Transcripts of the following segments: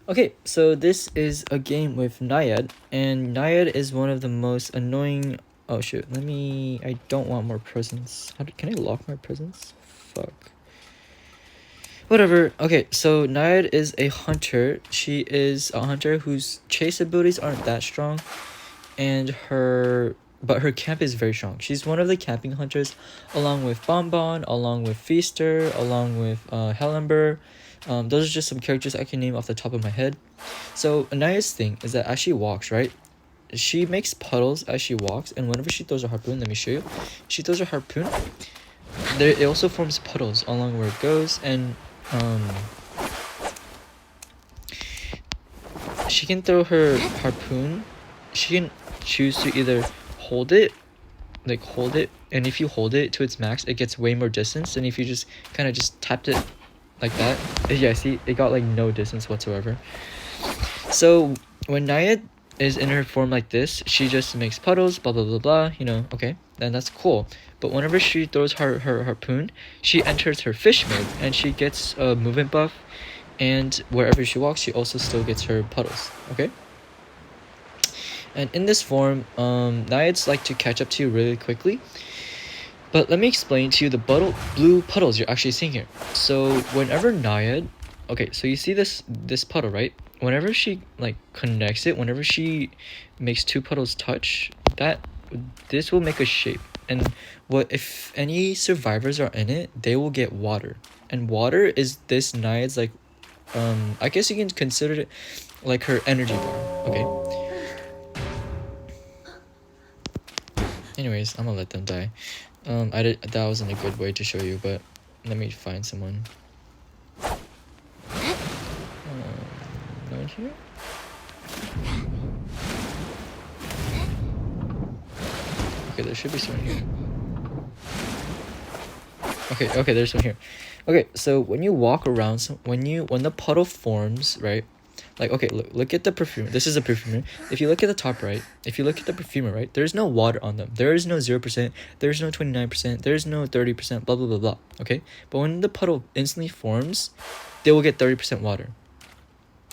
Okay, so this is a game with Naiad, and Naiad is one of the most annoying. Oh shoot! I don't want more presents. Can I lock my presents? Fuck. Whatever. Okay, so Naiad is a hunter. She is a hunter whose chase abilities aren't that strong, and her camp is very strong. She's one of the camping hunters, along with Bonbon, along with Feaster, along with Hellember. Those are just some characters I can name off the top of my head. So Anaya's thing is that as she walks, right, she makes puddles as she walks, and whenever she throws a harpoon, let me show you. She throws a harpoon. It also forms puddles along where it goes, and she can throw her harpoon. She can choose to either hold it, and if you hold it to its max, it gets way more distance than if you just kind of just tapped it like that. Yeah, see, it got like no distance whatsoever. So when Naiad is in her form like this, she just makes puddles, blah blah blah blah, okay, then that's cool. But whenever she throws her harpoon, she enters her fish mode, and she gets a movement buff, and wherever she walks, she also still gets her puddles, okay? And in this form, Naiads like to catch up to you really quickly. But let me explain to you the blue puddles you're actually seeing here. So whenever Naiad, okay, so you see this puddle, right? Whenever she connects it, whenever she makes two puddles touch, this will make a shape. And what if any survivors are in it, they will get water. And water is this Naiad's I guess you can consider it like her energy bar, okay? Anyways, I'm gonna let them die. That wasn't a good way to show you, but let me find someone. No one here? Okay, there should be someone here. Okay, there's someone here. Okay, so when you walk around, when the puddle forms, right? Okay, look at the perfumer. This is a perfumer. If you look at the top right, if you look at the perfumer, right, there's no water on them. There is no 0%, there's no 29%, there's no 30%, blah blah blah blah. Okay? But when the puddle instantly forms, they will get 30% water.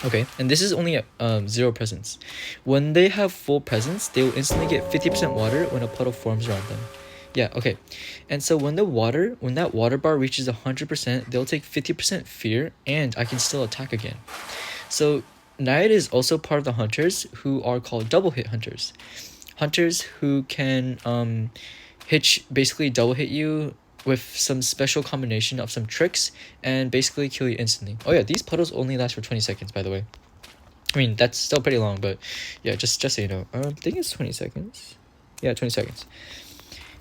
Okay, and this is only at 0 presence. When they have full presence, they will instantly get 50% water when a puddle forms around them. Yeah, okay. And so when that water bar reaches 100%, they'll take 50% fear, and I can still attack again. So Naiad is also part of the hunters who are called double hit hunters. Hunters who can basically double hit you with some special combination of some tricks and basically kill you instantly. Oh yeah, these puddles only last for 20 seconds, by the way. I mean, that's still pretty long, but yeah, just so you know. I think it's 20 seconds. Yeah, 20 seconds.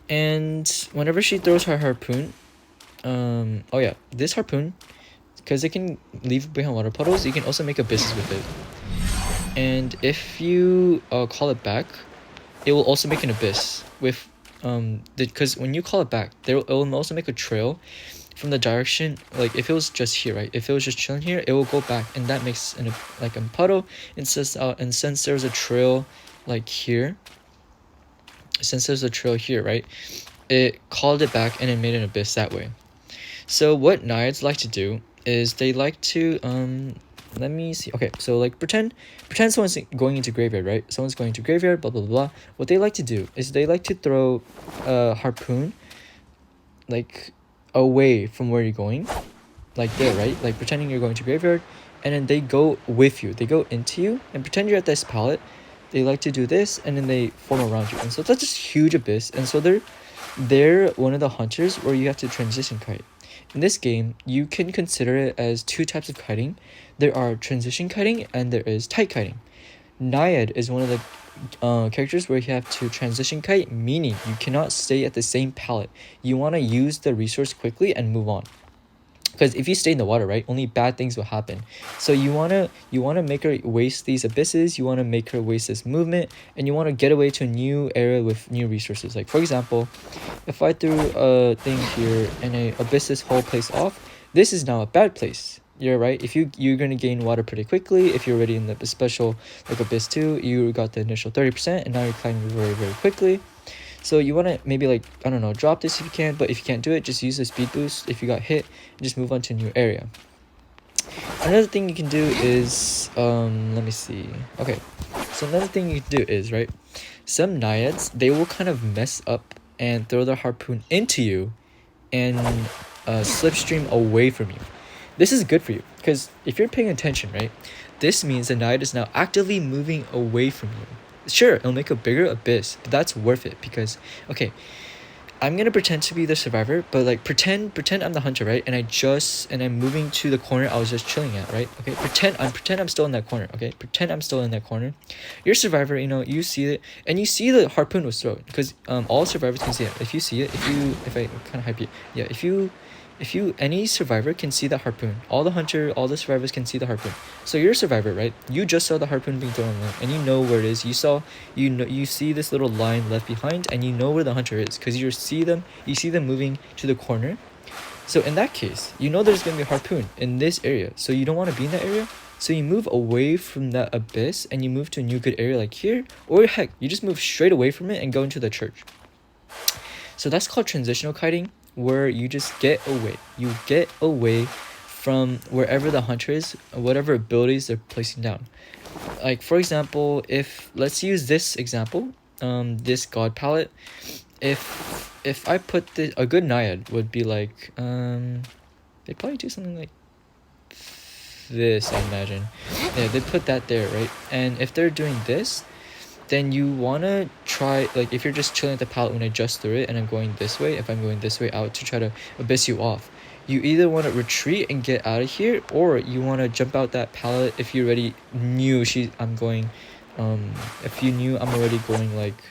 And whenever she throws her harpoon, oh yeah, this harpoon, because it can leave behind water puddles, you can also make abysses with it. And if you call it back, it will also make an abyss with because when you call it back, it will also make a trail from the direction. Like if it was just here, right, if it was just chilling here, it will go back, and that makes a puddle. And since there's a trail here, right, it called it back and it made an abyss that way. So what Naiads like to do is they like to let me see. Okay, so pretend someone's going into graveyard, right? Someone's going to graveyard, blah blah blah. What they like to do is they like to throw a harpoon away from where you're going, there, right? Pretending you're going to graveyard, and then they go with you. They go into you and pretend you're at this pallet. They like to do this, and then they form around you, and so that's just huge abyss. And so they're one of the hunters where you have to transition kite. In this game, you can consider it as two types of kiting. There are transition kiting and there is tight kiting. Naiad is one of the characters where you have to transition kite, meaning you cannot stay at the same pallet. You want to use the resource quickly and move on. Because if you stay in the water, right, only bad things will happen. So you wanna make her waste these abysses. You wanna make her waste this movement, and you wanna get away to a new area with new resources. Like for example, if I threw a thing here and I abyss this whole place off, this is now a bad place. You're right. If you're gonna gain water pretty quickly. If you're already in the special abyss 2, you got the initial 30%, and now you're climbing very very quickly. So you want to maybe I don't know, drop this if you can, but if you can't do it, just use the speed boost if you got hit, and just move on to a new area. Another thing you can do is let me see. Okay, so another thing you can do is, right, some naiads, they will kind of mess up and throw their harpoon into you and slipstream away from you. This is good for you because if you're paying attention, right, this means the naiad is now actively moving away from you. Sure, it'll make a bigger abyss, but that's worth it because, okay, I'm gonna pretend to be the survivor, but like pretend I'm the hunter, right? And I'm moving to the corner I was just chilling at, right? Okay, pretend I'm still in that corner, okay? Pretend I'm still in that corner. You're a survivor, you know, you see it, and you see the harpoon was thrown because all survivors can see it. If you see it, if I kind of hype you, yeah, if you any survivor can see the harpoon. All the survivors can see the harpoon. So you're a survivor, right? You just saw the harpoon being thrown, and you know where it is. You see this little line left behind, and you know where the hunter is because you see them moving to the corner. So in that case, you know there's gonna be a harpoon in this area, so you don't want to be in that area. So you move away from that abyss and you move to a new good area like here, or heck, you just move straight away from it and go into the church. So that's called transitional kiting, where you just get away. You get away from wherever the hunter is, whatever abilities they're placing down. Like for example, if let's use this example, this god palette. If I put a good naiad would be like they probably do something like this, I imagine. Yeah, they put that there, right? And if they're doing this, then you want to try, like if you're just chilling at the palette when I just threw it and I'm going this way, if I'm going this way out to try to abyss you off, you either want to retreat and get out of here, or you want to jump out that palette if you already knew if you knew I'm already going like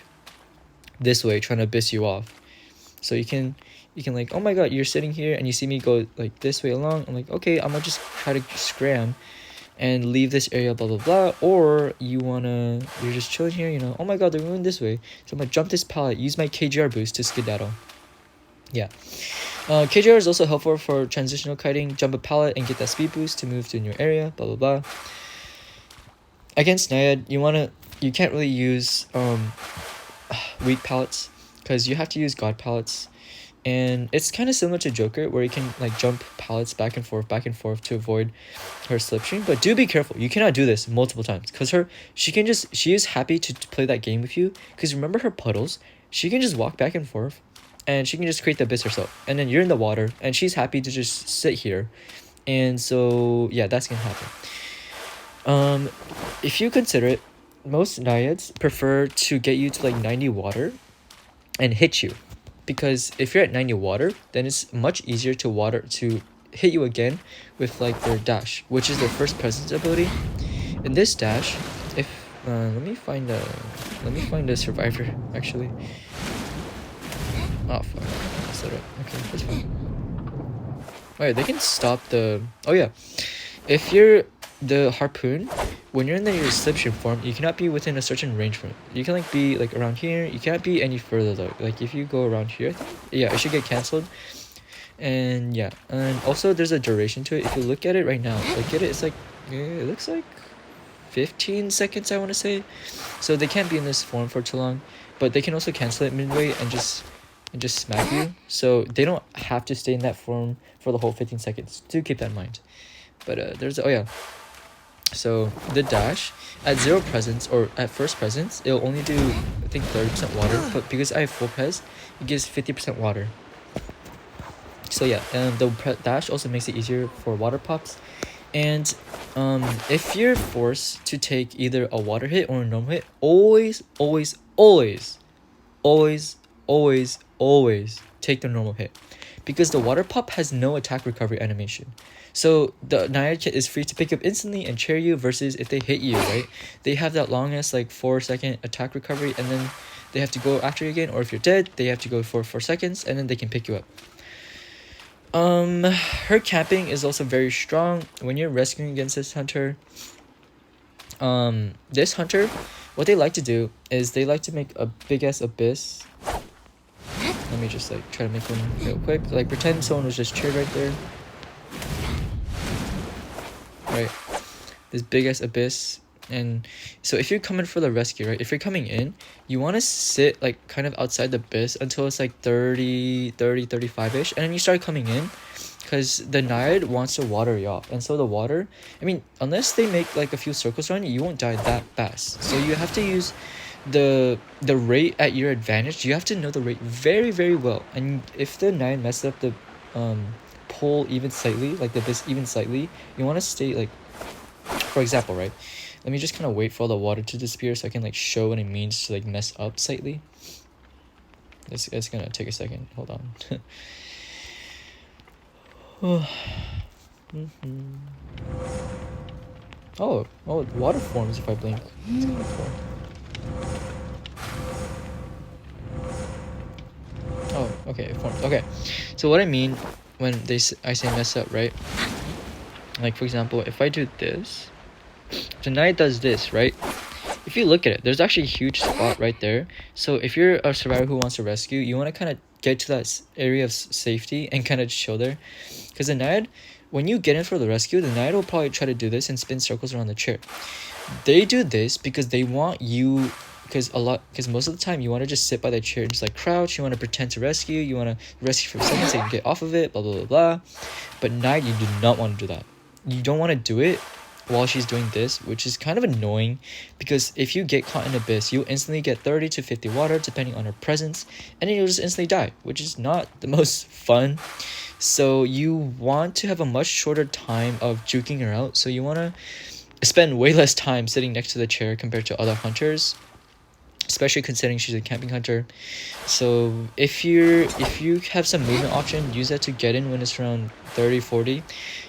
this way trying to abyss you off. So you can like, oh my god, you're sitting here and you see me go like this way along, I'm like, okay, I'm gonna just try to scram and leave this area, blah blah blah. Or you're just chilling here, you know, oh my god, they're going this way, so I'm gonna jump this pallet, use my KGR boost to skedaddle. Yeah, KGR is also helpful for transitional kiting. Jump a pallet and get that speed boost to move to a new area, blah blah blah. Against Naiad, you can't really use weak pallets because you have to use god pallets. And it's kind of similar to Joker, where you can like jump pallets back and forth to avoid her slipstream. But do be careful. You cannot do this multiple times because she is happy to play that game with you. Because remember her puddles, she can just walk back and forth, and she can just create the abyss herself. And then you're in the water, and she's happy to just sit here. And so yeah, that's gonna happen. If you consider it, most naiads prefer to get you to like 90 water and hit you. Because if you're at 90 water, then it's much easier to hit you again with like their dash, which is their first presence ability. In this dash, if let me find a survivor actually. Oh fuck, that's not right. Okay, that's fine. Alright, they can stop the. Oh yeah, if you're the harpoon, when you're in your slipstream form, you cannot be within a certain range from it. You can like be like around here. You can't be any further though. Like if you go around here, I think, yeah, it should get cancelled. And yeah, and also there's a duration to it. If you look at it right now, look at it. It's like it looks like 15 seconds, I want to say. So they can't be in this form for too long, but they can also cancel it midway and just smack you. So they don't have to stay in that form for the whole 15 seconds. Do keep that in mind. But there's oh yeah. So the dash at 0 presence or at first presence, it'll only do I think 30% water, but because I have full pres, it gives 50% water. So yeah, and the dash also makes it easier for water pops. And if you're forced to take either a water hit or a normal hit, always take the normal hit, because the water pop has no attack recovery animation. So the Naiad kit is free to pick up instantly and cheer you, versus if they hit you, right, they have that longest like 4-second attack recovery, and then they have to go after you again, or if you're dead, they have to go for 4 seconds and then they can pick you up. Her camping is also very strong when you're rescuing against this hunter. This hunter, what they like to do is they like to make a big ass abyss. Let me just like try to make one real quick. Like pretend someone was just cheered right there. Right, this big ass abyss. And so if you're coming for the rescue, right, if you're coming in, you want to sit like kind of outside the abyss until it's like 35ish, and then you start coming in, because the Naiad wants to water you off, and so the water, I mean, unless they make like a few circles around you, you won't die that fast. So you have to use the rate at your advantage. You have to know the rate very, very well. And if the Naiad messes up the pole even slightly, like the this even slightly, you want to stay like, for example, right? Let me just kind of wait for all the water to disappear so I can like show what it means to like mess up slightly. It's gonna take a second. Hold on. Oh, water forms if I blink. That's kind of cool. Oh, okay, it forms. Okay, so what I mean when I say mess up, right? Like for example, if I do this, tonight does this, right? If you look at it, there's actually a huge spot right there. So if you're a survivor who wants to rescue, you want to kind of get to that area of safety and kind of chill there. Because the Naiad, when you get in for the rescue, the Naiad will probably try to do this and spin circles around the chair. They do this because they want you, because most of the time you want to just sit by the chair and just like crouch. You want to pretend to rescue. You want to rescue for a second so you can get off of it, blah, blah, blah, blah. But Naiad, you do not want to do that. You don't want to do it while she's doing this, which is kind of annoying, because if you get caught in abyss, you instantly get 30 to 50 water depending on her presence, and then you'll just instantly die, which is not the most fun. So you want to have a much shorter time of juking her out, so you want to spend way less time sitting next to the chair compared to other hunters, especially considering she's a camping hunter. So if you have some movement option, use that to get in when it's around 30-40.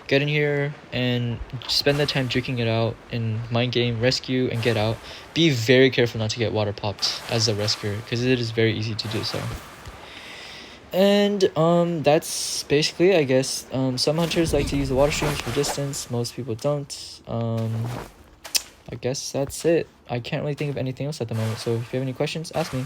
Get in here and spend the time juking it out in mind game, rescue, and get out. Be very careful not to get water popped as a rescuer, because it is very easy to do so. And that's basically it, I guess. Some hunters like to use the water streams for distance. Most people don't. I guess that's it. I can't really think of anything else at the moment. So if you have any questions, ask me.